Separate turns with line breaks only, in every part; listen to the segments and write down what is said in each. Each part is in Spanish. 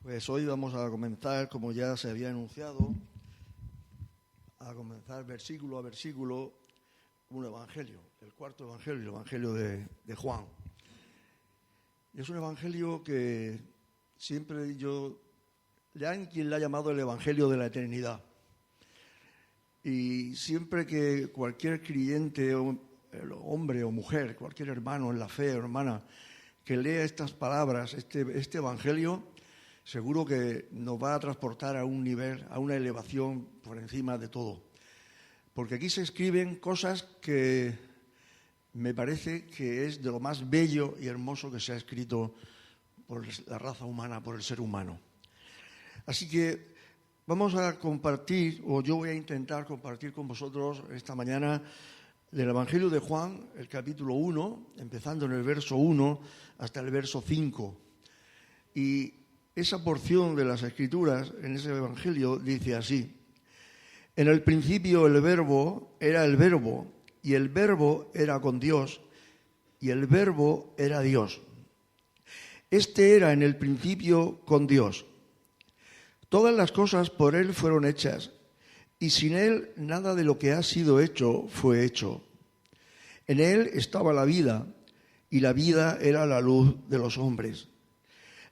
Pues hoy vamos a comenzar, como ya se había anunciado, a comenzar versículo a versículo un evangelio, el cuarto evangelio, el evangelio de Juan. Y es un evangelio que siempre hay quien le ha llamado el evangelio de la eternidad. Y siempre que cualquier creyente, hombre o mujer, cualquier hermano en la fe o hermana, que lea estas palabras, este evangelio, seguro que nos va a transportar a un nivel, a una elevación por encima de todo. Porque aquí se escriben cosas que me parece que es de lo más bello y hermoso que se ha escrito por la raza humana, por el ser humano. Así que vamos a compartir, o yo voy a intentar compartir con vosotros esta mañana del Evangelio de Juan, el capítulo 1, empezando en el verso 1 hasta el verso 5. Y esa porción de las Escrituras en ese Evangelio dice así: en el principio el Verbo era el Verbo, y el Verbo era con Dios, y el Verbo era Dios. Este era en el principio con Dios. Todas las cosas por Él fueron hechas, y sin Él nada de lo que ha sido hecho fue hecho. En Él estaba la vida, y la vida era la luz de los hombres.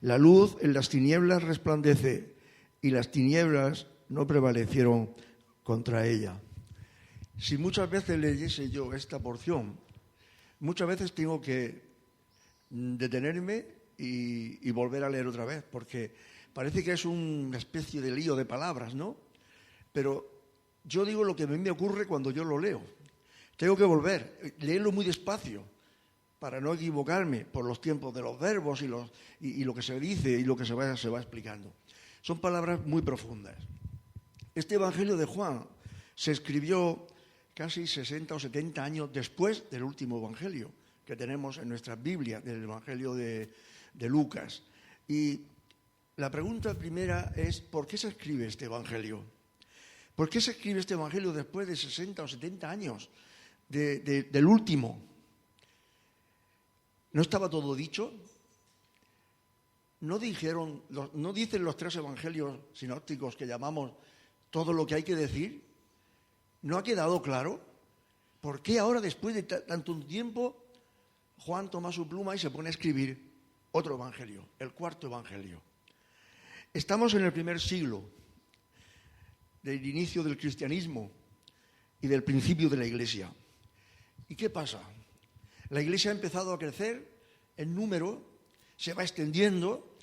La luz en las tinieblas resplandece, y las tinieblas no prevalecieron contra ella. Si muchas veces leyese yo esta porción, muchas veces tengo que detenerme y volver a leer otra vez, porque parece que es una especie de lío de palabras, ¿no? Pero yo digo lo que a mí me ocurre cuando yo lo leo. Tengo que volver, leerlo muy despacio, para no equivocarme por los tiempos de los verbos y lo que se dice y lo que se va explicando. Son palabras muy profundas. Este Evangelio de Juan se escribió casi 60 o 70 años después del último Evangelio que tenemos en nuestras Biblias, del Evangelio de Lucas. Y la pregunta primera es: ¿por qué se escribe este Evangelio? ¿Por qué se escribe este Evangelio después de 60 o 70 años del último? ¿No estaba todo dicho? ¿No dicen los tres evangelios sinópticos que llamamos todo lo que hay que decir? ¿No ha quedado claro? ¿Por qué ahora, después de tanto tiempo, Juan toma su pluma y se pone a escribir otro evangelio, el cuarto evangelio? Estamos en el primer siglo del inicio del cristianismo y del principio de la Iglesia. ¿Y qué pasa? La Iglesia ha empezado a crecer en número, se va extendiendo.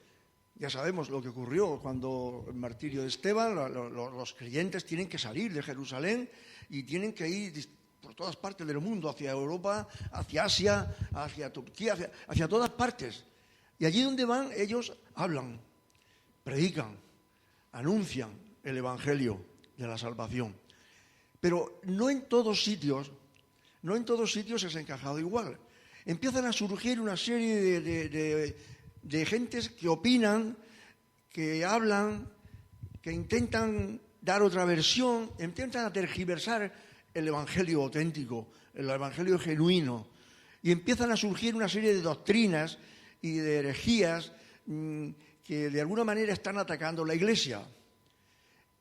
Ya sabemos lo que ocurrió cuando el martirio de Esteban, los creyentes tienen que salir de Jerusalén y tienen que ir por todas partes del mundo, hacia Europa, hacia Asia, hacia Turquía, hacia todas partes. Y allí donde van, ellos hablan, predican, anuncian el Evangelio de la salvación. Pero no en todos sitios es encajado igual. Empiezan a surgir una serie de gentes que opinan, que hablan, que intentan dar otra versión, intentan tergiversar el Evangelio auténtico, el Evangelio genuino. Y empiezan a surgir una serie de doctrinas y de herejías que de alguna manera están atacando la Iglesia.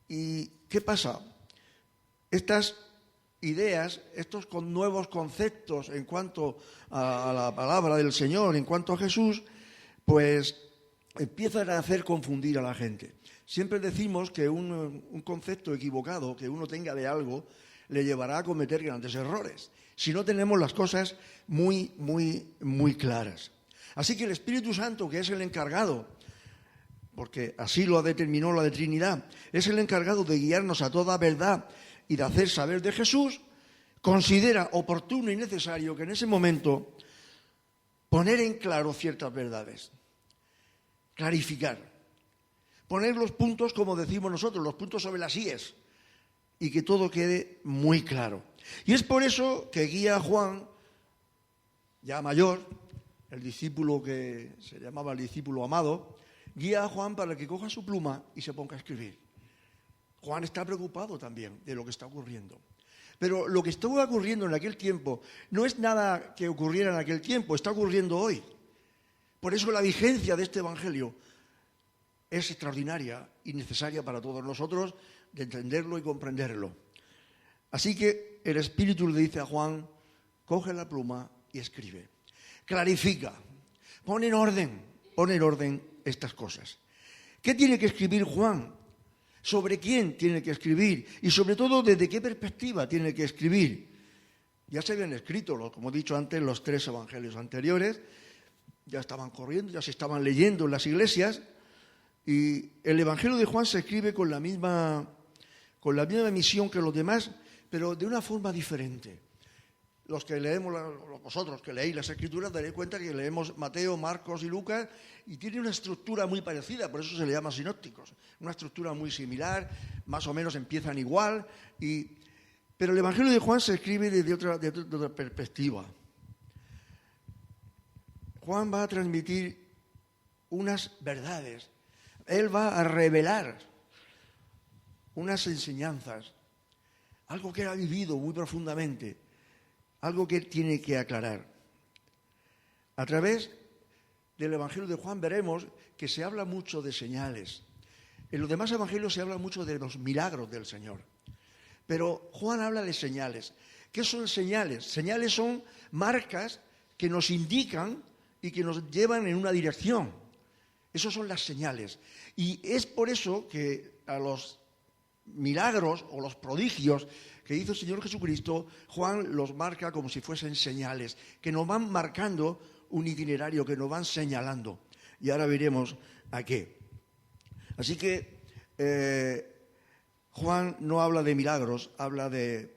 ¿Y qué pasa? Estas ideas, estos nuevos conceptos en cuanto a la palabra del Señor, en cuanto a Jesús, pues empiezan a hacer confundir a la gente. Siempre decimos que un concepto equivocado que uno tenga de algo le llevará a cometer grandes errores, si no tenemos las cosas muy, muy, muy claras. Así que el Espíritu Santo, que es el encargado, porque así lo determinó la de Trinidad, es el encargado de guiarnos a toda verdad y de hacer saber de Jesús, considera oportuno y necesario que en ese momento poner en claro ciertas verdades, clarificar, poner los puntos, como decimos nosotros, los puntos sobre las íes, y que todo quede muy claro. Y es por eso que guía a Juan, ya mayor, el discípulo que se llamaba el discípulo amado, guía a Juan para que coja su pluma y se ponga a escribir. Juan está preocupado también de lo que está ocurriendo. Pero lo que estuvo ocurriendo en aquel tiempo no es nada que ocurriera en aquel tiempo, está ocurriendo hoy. Por eso la vigencia de este Evangelio es extraordinaria y necesaria para todos nosotros de entenderlo y comprenderlo. Así que el Espíritu le dice a Juan, coge la pluma y escribe. Clarifica, pone en orden estas cosas. ¿Qué tiene que escribir Juan? ¿Sobre quién tiene que escribir? Y sobre todo, ¿desde qué perspectiva tiene que escribir? Ya se habían escrito, como he dicho antes, los 3 evangelios anteriores, ya estaban corriendo, ya se estaban leyendo en las iglesias, y el Evangelio de Juan se escribe con la misma misión que los demás, pero de una forma diferente. Los que leemos, vosotros que leéis las Escrituras, daréis cuenta que leemos Mateo, Marcos y Lucas, y tiene una estructura muy parecida, por eso se le llama sinópticos. Una estructura muy similar, más o menos empiezan igual, pero el Evangelio de Juan se escribe desde otra perspectiva. Juan va a transmitir unas verdades, él va a revelar unas enseñanzas, algo que él ha vivido muy profundamente, algo que él tiene que aclarar. A través del Evangelio de Juan veremos que se habla mucho de señales. En los demás evangelios se habla mucho de los milagros del Señor. Pero Juan habla de señales. ¿Qué son señales? Señales son marcas que nos indican y que nos llevan en una dirección. Esas son las señales. Y es por eso que a los milagros o los prodigios que hizo el Señor Jesucristo, Juan los marca como si fuesen señales, que nos van marcando un itinerario, que nos van señalando. Y ahora veremos a qué. Así que Juan no habla de milagros, habla de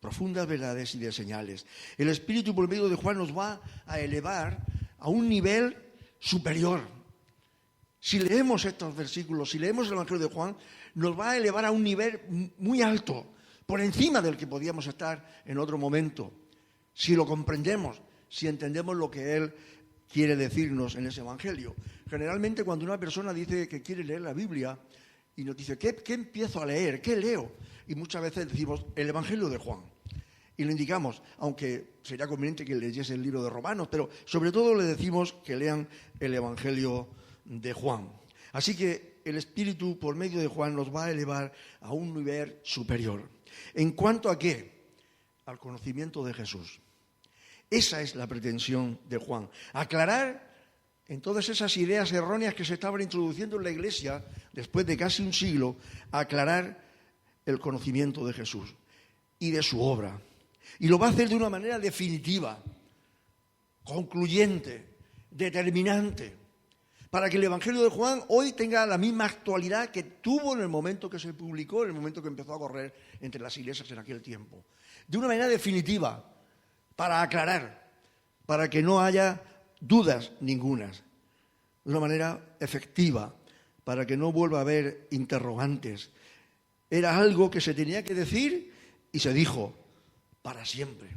profundas verdades y de señales. El Espíritu por medio de Juan nos va a elevar a un nivel superior. Si leemos estos versículos, si leemos el Evangelio de Juan, nos va a elevar a un nivel muy alto, por encima del que podíamos estar en otro momento. Si lo comprendemos, si entendemos lo que Él quiere decirnos en ese Evangelio. Generalmente cuando una persona dice que quiere leer la Biblia y nos dice, ¿qué empiezo a leer? ¿Qué leo? Y muchas veces decimos, el Evangelio de Juan. Y le indicamos, aunque sería conveniente que leyese el libro de Romanos, pero sobre todo le decimos que lean el Evangelio de Juan. Así que el Espíritu, por medio de Juan, nos va a elevar a un nivel superior. ¿En cuanto a qué? Al conocimiento de Jesús. Esa es la pretensión de Juan. Aclarar en todas esas ideas erróneas que se estaban introduciendo en la Iglesia, después de casi un siglo, aclarar el conocimiento de Jesús y de su obra. Y lo va a hacer de una manera definitiva, concluyente, determinante, para que el Evangelio de Juan hoy tenga la misma actualidad que tuvo en el momento que se publicó, en el momento que empezó a correr entre las iglesias en aquel tiempo. De una manera definitiva, para aclarar, para que no haya dudas ningunas. De una manera efectiva, para que no vuelva a haber interrogantes. Era algo que se tenía que decir y se dijo para siempre.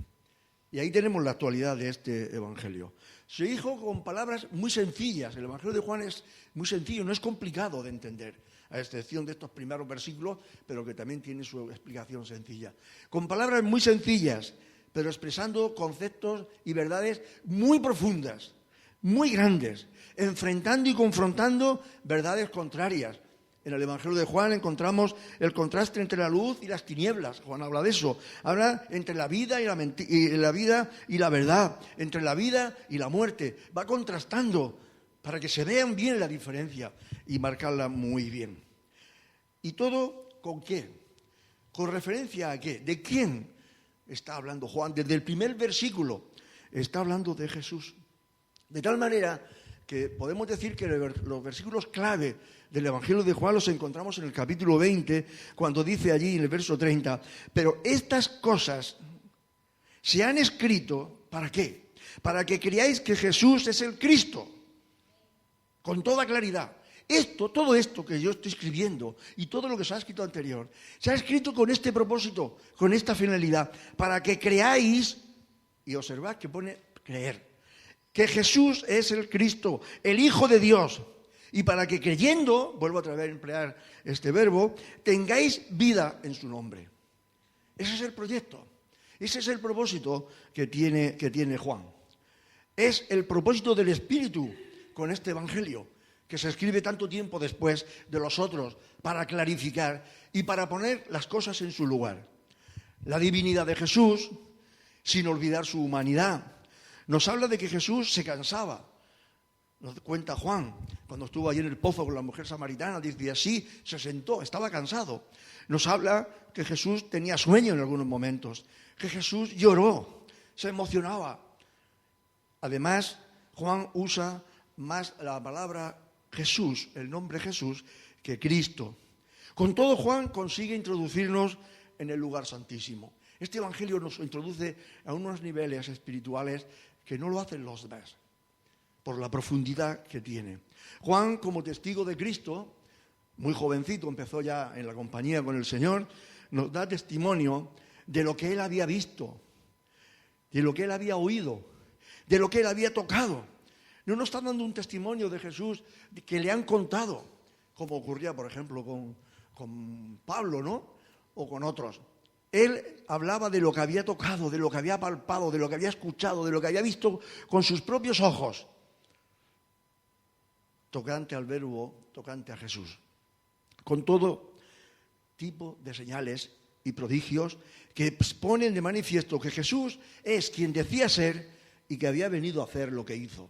Y ahí tenemos la actualidad de este Evangelio. Se dijo con palabras muy sencillas. El Evangelio de Juan es muy sencillo, no es complicado de entender, a excepción de estos primeros versículos, pero que también tiene su explicación sencilla. Con palabras muy sencillas, pero expresando conceptos y verdades muy profundas, muy grandes, enfrentando y confrontando verdades contrarias. En el Evangelio de Juan encontramos el contraste entre la luz y las tinieblas. Juan habla de eso. Habla entre la vida y la vida y la verdad, entre la vida y la muerte. Va contrastando para que se vean bien la diferencia y marcarla muy bien. ¿Y todo con qué? ¿Con referencia a qué? ¿De quién está hablando Juan? Desde el primer versículo está hablando de Jesús. De tal manera que podemos decir que los versículos clave del Evangelio de Juan los encontramos en el capítulo 20, cuando dice allí en el verso 30, pero estas cosas se han escrito, ¿para qué? Para que creáis que Jesús es el Cristo, con toda claridad. Todo esto que yo estoy escribiendo y todo lo que se ha escrito anterior, se ha escrito con este propósito, con esta finalidad, para que creáis, y observad que pone creer, que Jesús es el Cristo, el Hijo de Dios, y para que creyendo, vuelvo otra vez a emplear este verbo, tengáis vida en su nombre. Ese es el proyecto, ese es el propósito que tiene Juan. Es el propósito del Espíritu con este Evangelio, que se escribe tanto tiempo después de los otros para clarificar y para poner las cosas en su lugar. La divinidad de Jesús, sin olvidar su humanidad. Nos habla de que Jesús se cansaba. Nos cuenta Juan, cuando estuvo allí en el pozo con la mujer samaritana, dice así, se sentó, estaba cansado. Nos habla que Jesús tenía sueño en algunos momentos, que Jesús lloró, se emocionaba. Además, Juan usa más la palabra Jesús, el nombre Jesús, que Cristo. Con todo, Juan consigue introducirnos en el lugar santísimo. Este evangelio nos introduce a unos niveles espirituales que no lo hacen los demás, por la profundidad que tiene. Juan, como testigo de Cristo, muy jovencito, empezó ya en la compañía con el Señor, nos da testimonio de lo que él había visto, de lo que él había oído, de lo que él había tocado. No nos está dando un testimonio de Jesús que le han contado, como ocurría, por ejemplo, con Pablo, ¿no? O con otros. Él hablaba de lo que había tocado, de lo que había palpado, de lo que había escuchado, de lo que había visto con sus propios ojos. Tocante al Verbo, tocante a Jesús. Con todo tipo de señales y prodigios que ponen de manifiesto que Jesús es quien decía ser y que había venido a hacer lo que hizo,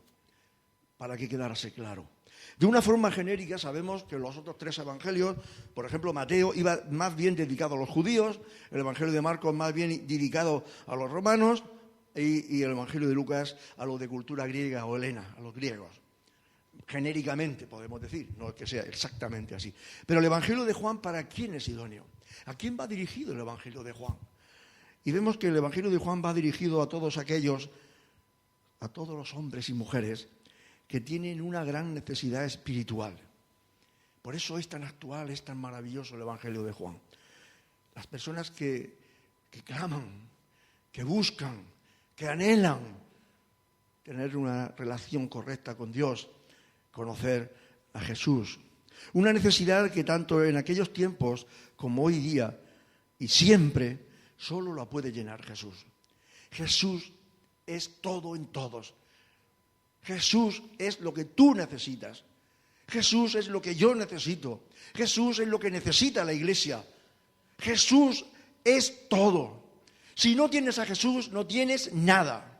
para que quedase claro. De una forma genérica sabemos que los otros tres evangelios, por ejemplo Mateo, iba más bien dedicado a los judíos, el evangelio de Marcos más bien dedicado a los romanos y el evangelio de Lucas a los de cultura griega o helena, a los griegos. Genéricamente podemos decir, no es que sea exactamente así. Pero el evangelio de Juan, ¿para quién es idóneo? ¿A quién va dirigido el evangelio de Juan? Y vemos que el evangelio de Juan va dirigido a todos aquellos, a todos los hombres y mujeres que tienen una gran necesidad espiritual. Por eso es tan actual, es tan maravilloso el evangelio de Juan. Las personas que claman, que buscan, que anhelan tener una relación correcta con Dios, conocer a Jesús. Una necesidad que tanto en aquellos tiempos como hoy día y siempre solo la puede llenar Jesús. Jesús es todo en todos. Jesús es lo que tú necesitas. Jesús es lo que yo necesito. Jesús es lo que necesita la iglesia. Jesús es todo. Si no tienes a Jesús, no tienes nada.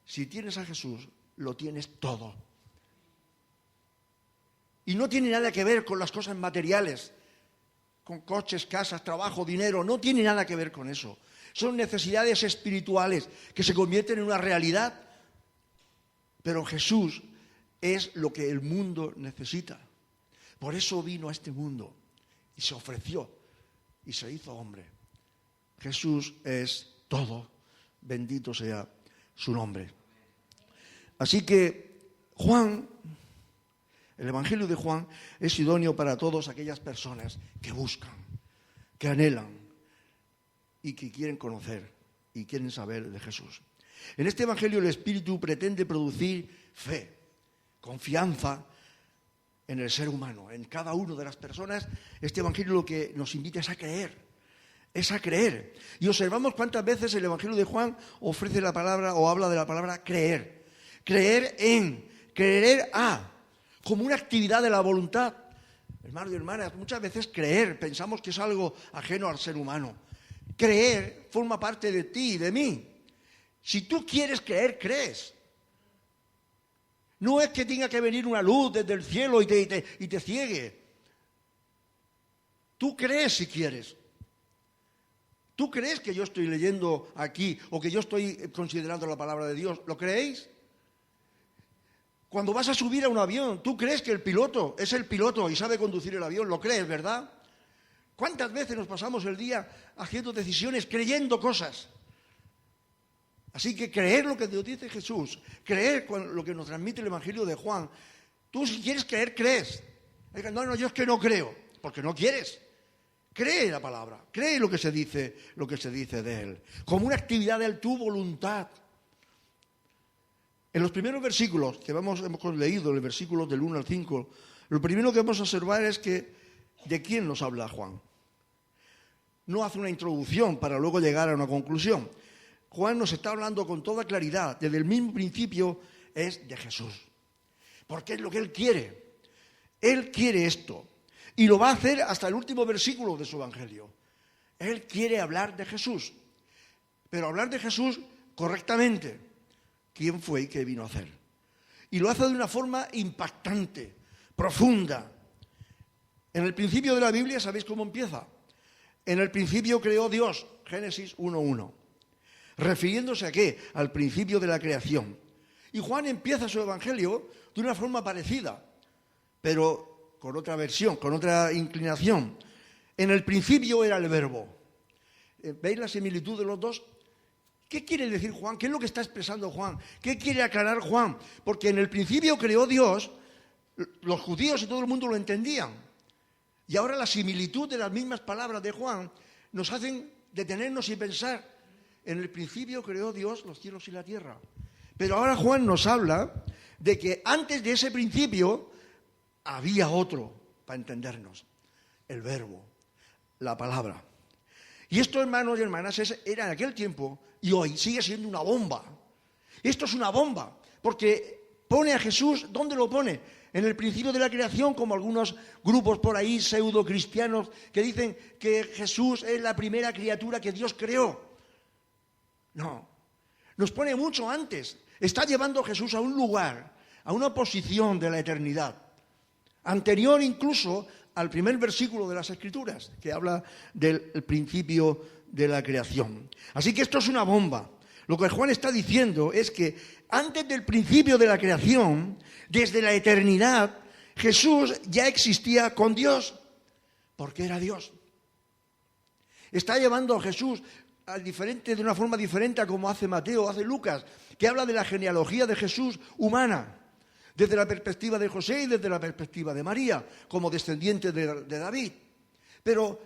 Si tienes a Jesús, lo tienes todo. Y no tiene nada que ver con las cosas materiales, con coches, casas, trabajo, dinero. No tiene nada que ver con eso. Son necesidades espirituales que se convierten en una realidad. Pero Jesús es lo que el mundo necesita. Por eso vino a este mundo y se ofreció y se hizo hombre. Jesús es todo. Bendito sea su nombre. Así que Juan, el evangelio de Juan, es idóneo para todas aquellas personas que buscan, que anhelan y que quieren conocer y quieren saber de Jesús. En este evangelio el Espíritu pretende producir fe, confianza en el ser humano, en cada una de las personas. Este evangelio lo que nos invita es a creer. Es a creer. Y observamos cuántas veces el evangelio de Juan ofrece la palabra o habla de la palabra creer. Creer en, creer a, como una actividad de la voluntad. Hermanos y hermanas, muchas veces creer pensamos que es algo ajeno al ser humano. Creer forma parte de ti y de mí. Si tú quieres creer, crees. No es que tenga que venir una luz desde el cielo y te ciegue. Tú crees si quieres. ¿Tú crees que yo estoy leyendo aquí o que yo estoy considerando la palabra de Dios? ¿Lo creéis? Cuando vas a subir a un avión, ¿tú crees que el piloto es el piloto y sabe conducir el avión? ¿Lo crees, verdad? ¿Cuántas veces nos pasamos el día haciendo decisiones, creyendo cosas? Así que creer lo que nos dice Jesús, creer lo que nos transmite el Evangelio de Juan. Tú si quieres creer, crees. No, yo es que no creo, porque no quieres. Cree la palabra, cree lo que se dice de él, como una actividad de tu voluntad. En los primeros versículos que hemos leído, el versículo del 1 al 5, lo primero que vamos a observar es que ¿de quién nos habla Juan? No hace una introducción para luego llegar a una conclusión. Juan nos está hablando con toda claridad, desde el mismo principio, es de Jesús. Porque es lo que él quiere. Él quiere esto. Y lo va a hacer hasta el último versículo de su Evangelio. Él quiere hablar de Jesús. Pero hablar de Jesús correctamente. ¿Quién fue y qué vino a hacer? Y lo hace de una forma impactante, profunda. En el principio de la Biblia, ¿sabéis cómo empieza? En el principio creó Dios, Génesis 1:1. ¿Refiriéndose a qué? Al principio de la creación. Y Juan empieza su evangelio de una forma parecida, pero con otra versión, con otra inclinación. En el principio era el verbo. ¿Veis la similitud de los dos? ¿Qué quiere decir Juan? ¿Qué es lo que está expresando Juan? ¿Qué quiere aclarar Juan? Porque en el principio creó Dios, los judíos y todo el mundo lo entendían. Y ahora la similitud de las mismas palabras de Juan nos hacen detenernos y pensar. En el principio creó Dios los cielos y la tierra. Pero ahora Juan nos habla de que antes de ese principio había otro, para entendernos, el verbo, la palabra. Y esto, hermanos y hermanas, era en aquel tiempo y hoy sigue siendo una bomba. Esto es una bomba, porque pone a Jesús, ¿dónde lo pone? En el principio de la creación, como algunos grupos por ahí pseudo cristianos que dicen que Jesús es la primera criatura que Dios creó. No, nos pone mucho antes. Está llevando a Jesús a un lugar, a una posición de la eternidad, anterior incluso al primer versículo de las Escrituras, que habla del principio de la creación. Así que esto es una bomba. Lo que Juan está diciendo es que antes del principio de la creación, desde la eternidad, Jesús ya existía con Dios, porque era Dios. Está llevando a Jesús de una forma diferente a como hace Mateo, hace Lucas, que habla de la genealogía de Jesús humana, desde la perspectiva de José y desde la perspectiva de María, como descendiente de David. Pero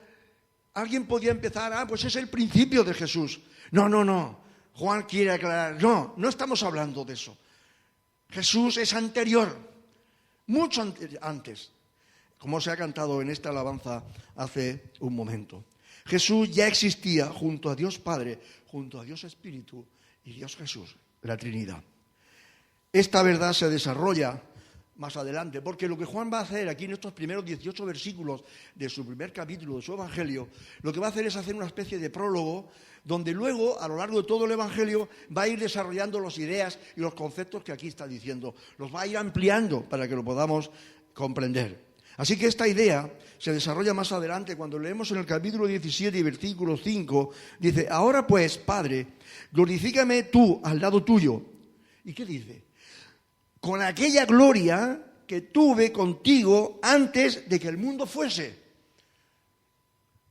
alguien podía empezar, pues es el principio de Jesús. No. Juan quiere aclarar, no estamos hablando de eso. Jesús es anterior, mucho antes, como se ha cantado en esta alabanza hace un momento. Jesús ya existía junto a Dios Padre, junto a Dios Espíritu y Dios Jesús, la Trinidad. Esta verdad se desarrolla más adelante, porque lo que Juan va a hacer aquí en estos primeros 18 versículos de su primer capítulo de su Evangelio, lo que va a hacer es hacer una especie de prólogo, donde luego, a lo largo de todo el Evangelio, va a ir desarrollando las ideas y los conceptos que aquí está diciendo. Los va a ir ampliando para que lo podamos comprender. Así que esta idea se desarrolla más adelante cuando leemos en el capítulo 17 y versículo 5, dice, ahora pues, Padre, glorifícame tú al lado tuyo. ¿Y qué dice? Con aquella gloria que tuve contigo antes de que el mundo fuese.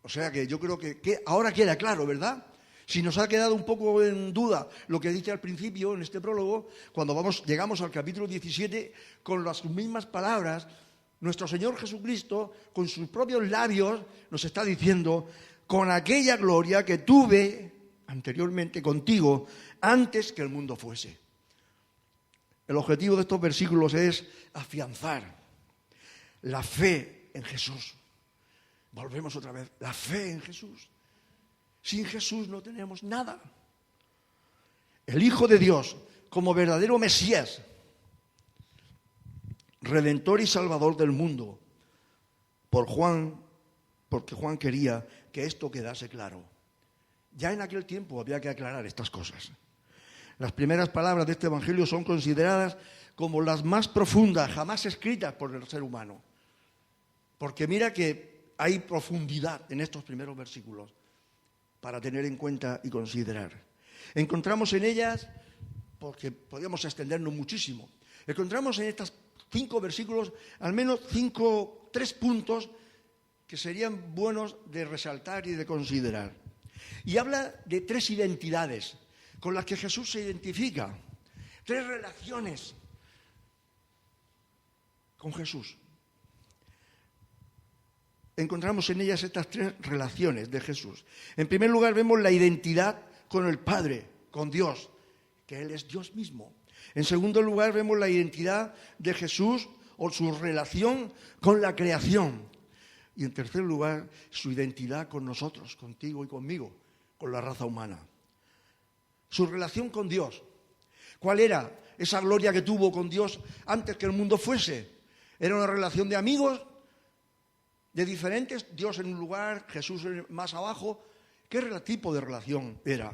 O sea que yo creo que ahora queda claro, ¿verdad? Si nos ha quedado un poco en duda lo que dice al principio en este prólogo, cuando llegamos al capítulo 17, con las mismas palabras, nuestro Señor Jesucristo, con sus propios labios, nos está diciendo, con aquella gloria que tuve anteriormente contigo, antes que el mundo fuese. El objetivo de estos versículos es afianzar la fe en Jesús. Volvemos otra vez, la fe en Jesús. Sin Jesús no tenemos nada. El Hijo de Dios, como verdadero Mesías, Redentor y Salvador del mundo, porque Juan quería que esto quedase claro. Ya en aquel tiempo había que aclarar estas cosas. Las primeras palabras de este Evangelio son consideradas como las más profundas jamás escritas por el ser humano. Porque mira que hay profundidad en estos primeros versículos para tener en cuenta y considerar. Encontramos en ellas, porque podríamos extendernos muchísimo, encontramos en estos 5 versículos al menos 3 puntos que serían buenos de resaltar y de considerar. Y habla de 3 identidades con las que Jesús se identifica, 3 relaciones con Jesús. Encontramos en ellas estas 3 relaciones de Jesús. En primer lugar vemos la identidad con el Padre, con Dios, que Él es Dios mismo. En segundo lugar vemos la identidad de Jesús o su relación con la creación. Y en tercer lugar, su identidad con nosotros, contigo y conmigo, con la raza humana. Su relación con Dios. ¿Cuál era esa gloria que tuvo con Dios antes que el mundo fuese? Era una relación de amigos, de diferentes, Dios en un lugar, Jesús más abajo. ¿Qué tipo de relación era?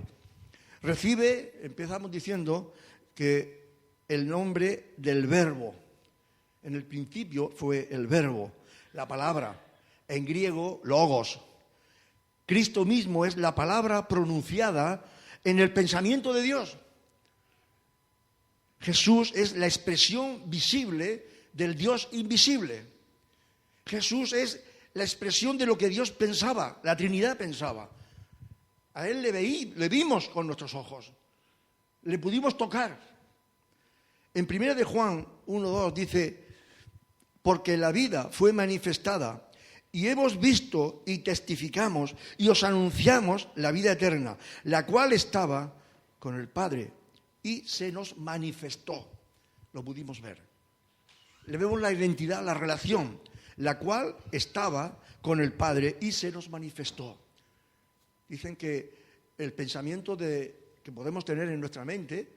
Empezamos diciendo que el nombre del verbo, en el principio fue el verbo, la palabra, en griego, logos. Cristo mismo es la palabra pronunciada en el pensamiento de Dios. Jesús es la expresión visible del Dios invisible. Jesús es la expresión de lo que Dios pensaba, la Trinidad pensaba. A Él le vimos con nuestros ojos, le pudimos tocar. En 1 de Juan 1:2 dice, porque la vida fue manifestada y hemos visto y testificamos y os anunciamos la vida eterna, la cual estaba con el Padre y se nos manifestó. Lo pudimos ver. Le vemos la identidad, la relación, la cual estaba con el Padre y se nos manifestó. Dicen que el pensamiento que podemos tener en nuestra mente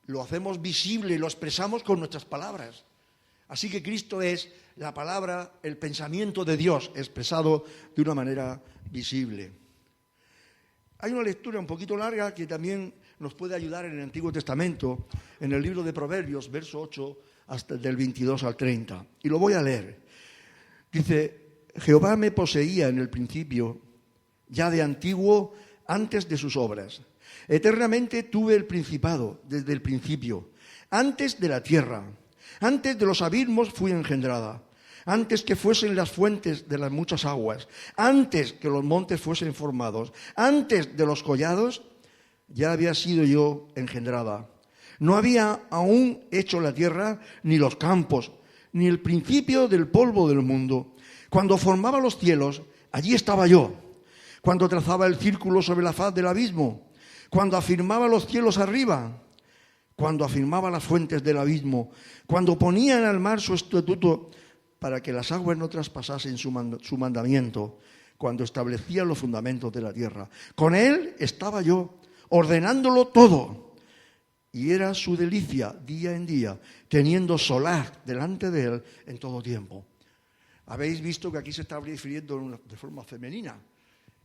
lo hacemos visible, lo expresamos con nuestras palabras. Así que Cristo es la palabra, el pensamiento de Dios expresado de una manera visible. Hay una lectura un poquito larga que también nos puede ayudar en el Antiguo Testamento, en el libro de Proverbios, verso 8, hasta del 22 al 30. Y lo voy a leer. Dice, Jehová me poseía en el principio, ya de antiguo, antes de sus obras. Eternamente tuve el principado desde el principio, antes de la tierra. Antes de los abismos fui engendrada, antes que fuesen las fuentes de las muchas aguas, antes que los montes fuesen formados, antes de los collados, ya había sido yo engendrada. No había aún hecho la tierra, ni los campos, ni el principio del polvo del mundo. Cuando formaba los cielos, allí estaba yo. Cuando trazaba el círculo sobre la faz del abismo, cuando afirmaba los cielos arriba, cuando afirmaba las fuentes del abismo, cuando ponía en el mar su estatuto para que las aguas no traspasasen su mandamiento, cuando establecía los fundamentos de la tierra. Con él estaba yo, ordenándolo todo, y era su delicia día en día, teniendo solaz delante de él en todo tiempo. Habéis visto que aquí se está refiriendo de forma femenina.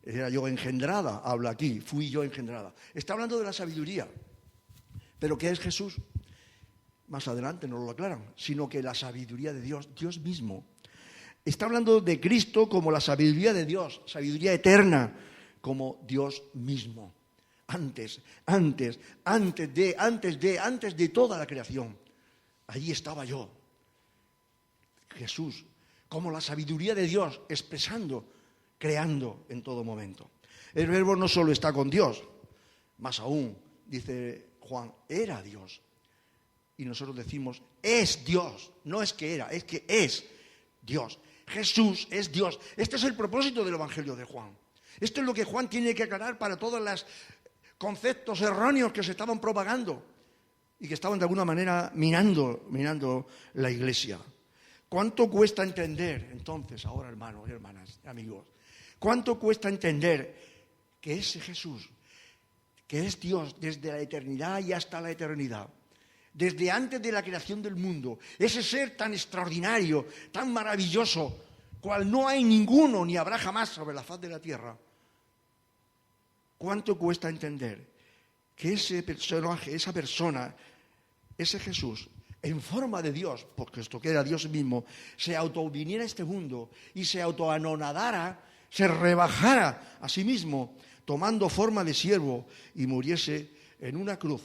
Era yo engendrada, habla aquí, fui yo engendrada. Está hablando de la sabiduría. ¿Pero qué es Jesús? Más adelante nos lo aclaran, sino que la sabiduría de Dios, Dios mismo. Está hablando de Cristo como la sabiduría de Dios, sabiduría eterna, como Dios mismo. Antes de toda la creación. Allí estaba yo, Jesús, como la sabiduría de Dios, expresando, creando en todo momento. El verbo no solo está con Dios, más aún, dice Juan, era Dios. Y nosotros decimos, es Dios. No es que era, es que es Dios. Jesús es Dios. Este es el propósito del Evangelio de Juan. Esto es lo que Juan tiene que aclarar para todos los conceptos erróneos que se estaban propagando y que estaban de alguna manera minando la iglesia. ¿Cuánto cuesta entender, entonces, ahora hermanos y hermanas, amigos, cuánto cuesta entender que ese Jesús, que es Dios desde la eternidad y hasta la eternidad, desde antes de la creación del mundo, ese ser tan extraordinario, tan maravilloso, cual no hay ninguno ni habrá jamás sobre la faz de la tierra? ¿Cuánto cuesta entender que ese personaje, esa persona, ese Jesús, en forma de Dios, porque esto que era Dios mismo, se autoviniera a este mundo y se autoanonadara, se rebajara a sí mismo, tomando forma de siervo y muriese en una cruz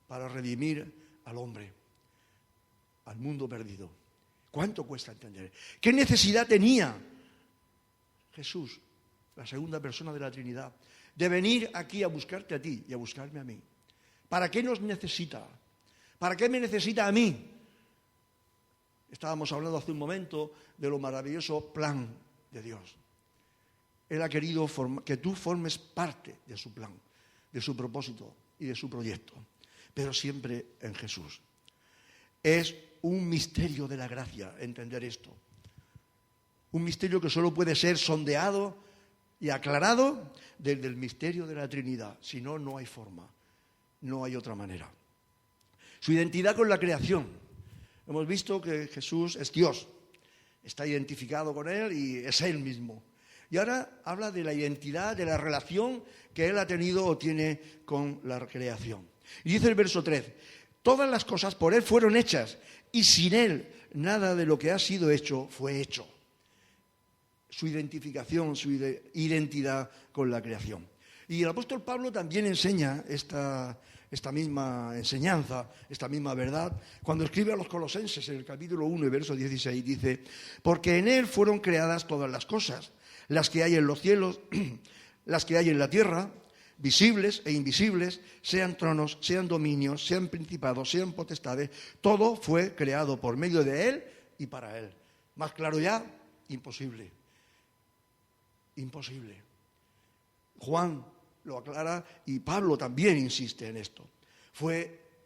para redimir al hombre, al mundo perdido? ¿Cuánto cuesta entender? ¿Qué necesidad tenía Jesús, la segunda persona de la Trinidad, de venir aquí a buscarte a ti y a buscarme a mí? ¿Para qué nos necesita? ¿Para qué me necesita a mí? Estábamos hablando hace un momento de lo maravilloso plan de Dios. Él ha querido que tú formes parte de su plan, de su propósito y de su proyecto, pero siempre en Jesús. Es un misterio de la gracia entender esto. Un misterio que solo puede ser sondeado y aclarado desde el misterio de la Trinidad. Si no, no hay forma, no hay otra manera. Su identidad con la creación. Hemos visto que Jesús es Dios, está identificado con Él y es Él mismo. Y ahora habla de la identidad, de la relación que Él ha tenido o tiene con la creación. Y dice el verso 3, todas las cosas por Él fueron hechas y sin Él nada de lo que ha sido hecho fue hecho. Su identificación, su identidad con la creación. Y el apóstol Pablo también enseña esta misma enseñanza, esta misma verdad, cuando escribe a los Colosenses en el capítulo 1 y verso 16, dice, porque en Él fueron creadas todas las cosas, las que hay en los cielos, las que hay en la tierra, visibles e invisibles, sean tronos, sean dominios, sean principados, sean potestades, todo fue creado por medio de Él y para Él. Más claro ya, imposible. Imposible. Juan lo aclara y Pablo también insiste en esto.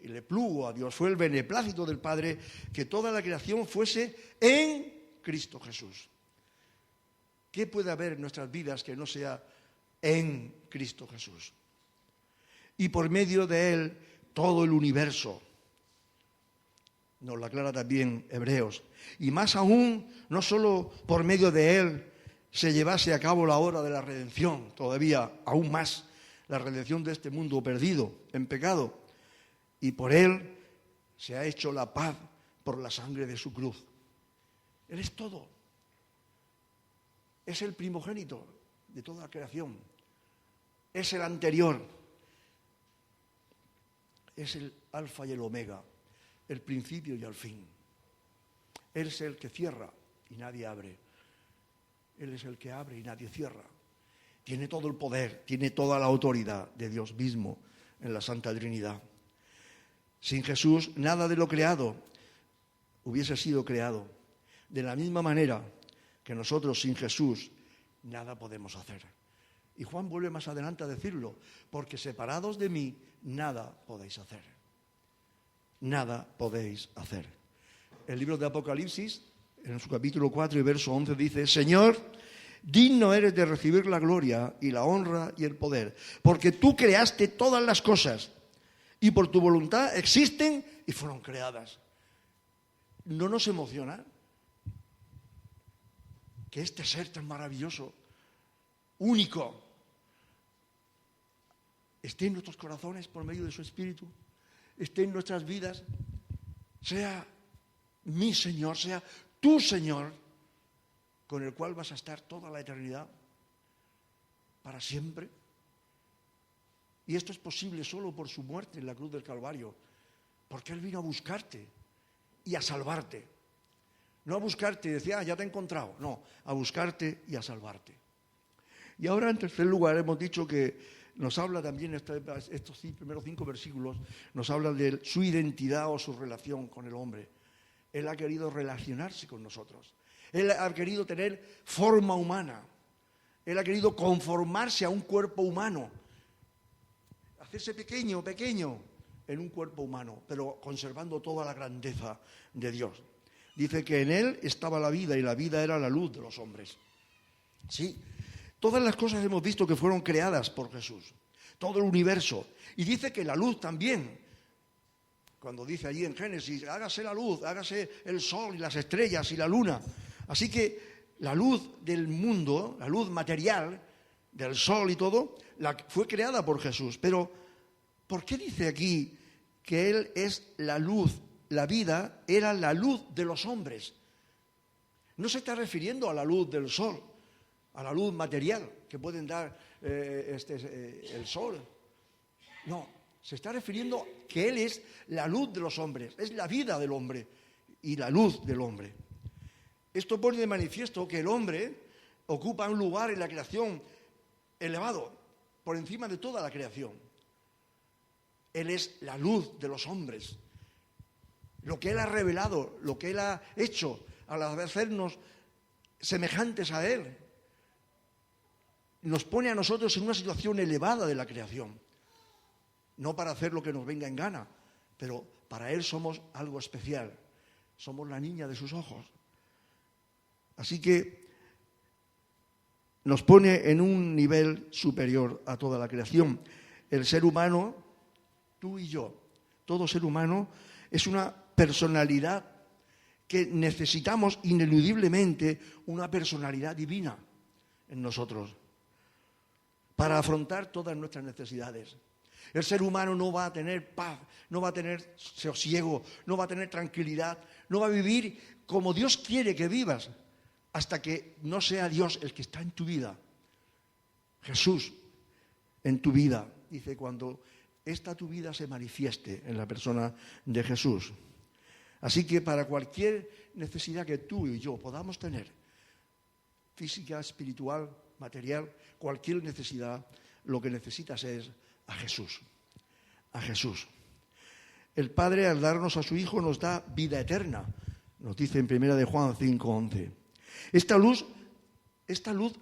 Le plugo a Dios, fue el beneplácito del Padre que toda la creación fuese en Cristo Jesús. ¿Qué puede haber en nuestras vidas que no sea en Cristo Jesús? Y por medio de Él todo el universo. Nos lo aclara también Hebreos. Y más aún, no solo por medio de Él se llevase a cabo la obra de la redención, todavía aún más, la redención de este mundo perdido en pecado. Y por Él se ha hecho la paz por la sangre de su cruz. Él es todo. Es el primogénito de toda la creación. Es el anterior. Es el alfa y el omega, el principio y el fin. Él es el que cierra y nadie abre. Él es el que abre y nadie cierra. Tiene todo el poder, tiene toda la autoridad de Dios mismo en la Santa Trinidad. Sin Jesús, nada de lo creado hubiese sido creado. De la misma manera que nosotros sin Jesús nada podemos hacer. Y Juan vuelve más adelante a decirlo, porque separados de mí nada podéis hacer. Nada podéis hacer. El libro de Apocalipsis, en su capítulo 4 y verso 11 dice, Señor, digno eres de recibir la gloria y la honra y el poder, porque tú creaste todas las cosas y por tu voluntad existen y fueron creadas. ¿No nos emociona que este ser tan maravilloso, único, esté en nuestros corazones por medio de su Espíritu, esté en nuestras vidas, sea mi Señor, sea tu Señor, con el cual vas a estar toda la eternidad, para siempre? Y esto es posible solo por su muerte en la cruz del Calvario, porque Él vino a buscarte y a salvarte. No a buscarte y decir, ya te he encontrado. No, a buscarte y a salvarte. Y ahora, en tercer lugar, hemos dicho que nos habla también, estos primeros 5 versículos, nos habla de su identidad o su relación con el hombre. Él ha querido relacionarse con nosotros. Él ha querido tener forma humana. Él ha querido conformarse a un cuerpo humano. Hacerse pequeño en un cuerpo humano, pero conservando toda la grandeza de Dios. Dice que en Él estaba la vida y la vida era la luz de los hombres. Sí, todas las cosas hemos visto que fueron creadas por Jesús. Todo el universo. Y dice que la luz también. Cuando dice allí en Génesis, hágase la luz, hágase el sol y las estrellas y la luna. Así que la luz del mundo, la luz material, del sol y todo, fue creada por Jesús. Pero, ¿por qué dice aquí que Él es la luz? La vida era la luz de los hombres. No se está refiriendo a la luz del sol, a la luz material que pueden dar el sol. No, se está refiriendo que Él es la luz de los hombres, es la vida del hombre y la luz del hombre. Esto pone de manifiesto que el hombre ocupa un lugar en la creación elevado, por encima de toda la creación. Él es la luz de los hombres. Lo que Él ha revelado, lo que Él ha hecho al hacernos semejantes a Él, nos pone a nosotros en una situación elevada de la creación. No para hacer lo que nos venga en gana, pero para Él somos algo especial. Somos la niña de sus ojos. Así que nos pone en un nivel superior a toda la creación. El ser humano, tú y yo, todo ser humano, es una personalidad que necesitamos ineludiblemente una personalidad divina en nosotros para afrontar todas nuestras necesidades. El ser humano no va a tener paz, no va a tener sosiego, no va a tener tranquilidad, no va a vivir como Dios quiere que vivas hasta que no sea Dios el que está en tu vida. Jesús en tu vida, dice, cuando esta tu vida se manifieste en la persona de Jesús. Así que para cualquier necesidad que tú y yo podamos tener, física, espiritual, material, cualquier necesidad, lo que necesitas es a Jesús. A Jesús. El Padre, al darnos a su Hijo, nos da vida eterna. Nos dice en 1 de Juan 5:11. Esta luz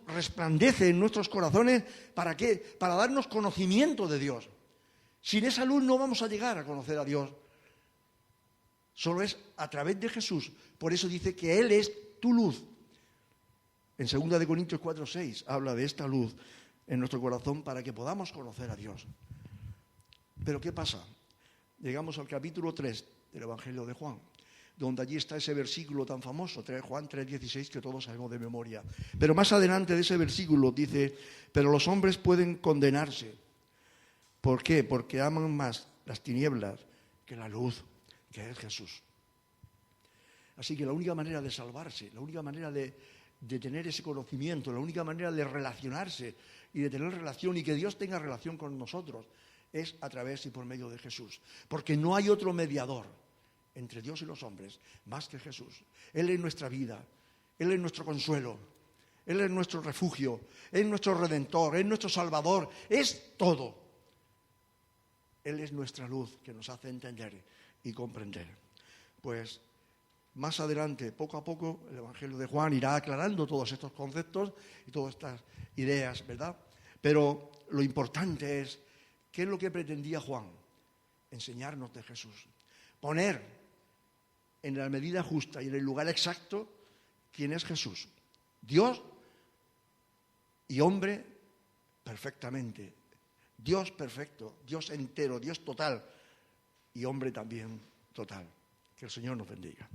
resplandece en nuestros corazones. ¿Para qué? Para darnos conocimiento de Dios. Sin esa luz no vamos a llegar a conocer a Dios. Solo es a través de Jesús. Por eso dice que Él es tu luz. En 2 de Corintios 4:6 habla de esta luz en nuestro corazón para que podamos conocer a Dios. Pero ¿qué pasa? Llegamos al capítulo 3 del Evangelio de Juan, donde allí está ese versículo tan famoso, Juan 3:16, que todos sabemos de memoria. Pero más adelante de ese versículo dice, pero los hombres pueden condenarse. ¿Por qué? Porque aman más las tinieblas que la luz, que es Jesús. Así que la única manera de salvarse, la única manera de tener ese conocimiento, la única manera de relacionarse y de tener relación y que Dios tenga relación con nosotros es a través y por medio de Jesús. Porque no hay otro mediador entre Dios y los hombres más que Jesús. Él es nuestra vida, Él es nuestro consuelo, Él es nuestro refugio, es nuestro redentor, es nuestro salvador, es todo. Él es nuestra luz que nos hace entender y comprender. Pues más adelante, poco a poco, el Evangelio de Juan irá aclarando todos estos conceptos y todas estas ideas, ¿verdad? Pero lo importante es, ¿qué es lo que pretendía Juan? Enseñarnos de Jesús. Poner en la medida justa y en el lugar exacto quién es Jesús. Dios y hombre perfectamente. Dios perfecto, Dios entero, Dios total y hombre también total. Que el Señor nos bendiga.